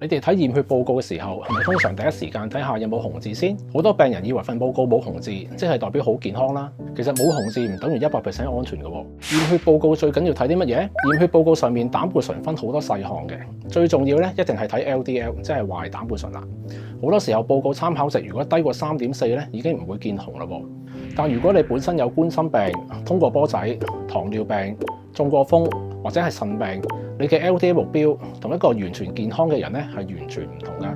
你哋睇驗血報告嘅時候，係咪通常第一時間睇下有冇紅字先？好多病人以為份報告冇紅字，即係代表好健康啦。其實冇紅字唔等於100% 安全嘅喎。驗血報告最緊要睇啲乜嘢？驗血報告上面膽固醇分好多細項嘅，最重要咧一定係睇 LDL， 即係壞膽固醇啦。好多時候報告參考值如果低過3.4咧，已經唔會見紅啦喎。但如果你本身有冠心病、通過波仔、糖尿病、中過風或者係腎病，你嘅 LDL 目標同一個完全健康嘅人咧係完全唔同㗎。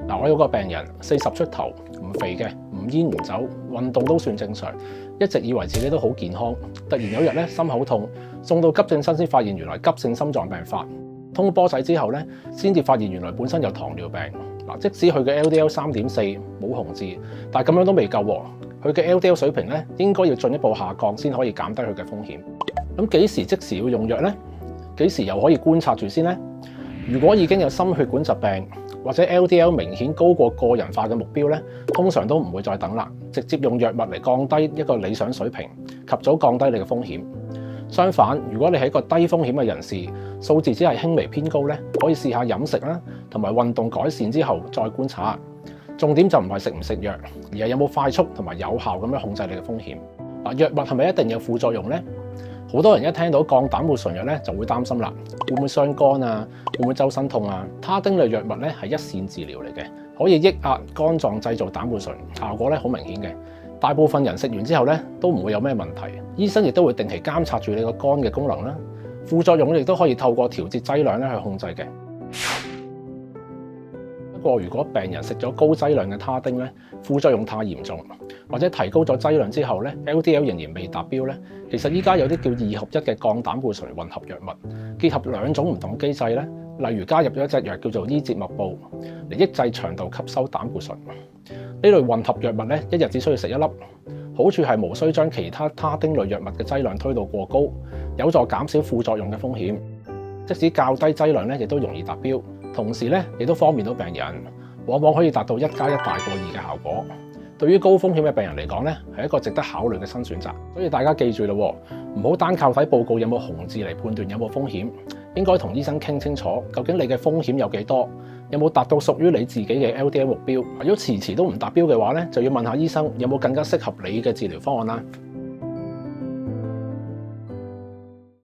嗱，我有個病人40出頭，唔肥嘅，唔煙唔酒，運動都算正常，一直以為自己都好健康。突然有日咧心口痛，送到急症室先發現原來急性心臟病發。通波仔之後咧，先至發現原來本身有糖尿病。嗱，即使佢嘅 LDL 3.4冇紅字，但係咁樣都未夠喎。佢嘅 LDL 水平咧應該要進一步下降先可以減低佢嘅風險。咁幾時即時要用藥呢？幾時又可以觀察住先呢？如果已經有心血管疾病或者 LDL 明顯高過個人化嘅目標咧，通常都唔會再等啦，直接用藥物嚟降低一個理想水平，及早降低你嘅風險。相反，如果你係一個低風險嘅人士，數字只係輕微偏高咧，可以試下飲食啦，同埋運動改善之後再觀察。重點就唔係食唔食藥，而係有冇快速同埋有效咁樣控制你嘅風險。嗱，藥物係咪一定有副作用呢？好多人一聽到降膽固醇藥咧就會擔心啦，會唔會傷肝啊？會唔會周身痛啊？他汀類藥物咧係一線治療嚟嘅，可以抑壓肝臟製造膽固醇，效果咧好明顯嘅。大部分人食完之後咧都唔會有咩問題，醫生亦都會定期監察住你個肝嘅功能啦。副作用亦都可以透過調節劑量咧去控制嘅。不過如果病人食咗高劑量嘅他汀咧，副作用太嚴重，或者提高咗劑量之後咧 LDL 仍然未達標咧，其實依家有啲叫2合1嘅降膽固醇混合藥物，結合兩種唔同機制咧，例如加入咗一隻藥叫做伊捷默布嚟抑制腸道吸收膽固醇。呢類混合藥物咧，一日只需要食1粒，好處係無需將其他他汀類藥物嘅劑量推到過高，有助減少副作用嘅風險。即使較低劑量咧，亦都容易達標，同時咧亦都方便到病人，往往可以達到1+1大過2嘅效果。對於高風險嘅病人嚟講咧，係一個值得考慮嘅新選擇。所以大家記住咯，唔好單靠睇報告有冇紅字嚟判斷有冇風險，應該同醫生傾清楚，究竟你嘅風險有幾多，有冇達到屬於你自己嘅 LDL 目標。如果遲遲都唔達標嘅話咧，就要問下醫生有冇更加適合你嘅治療方案啦。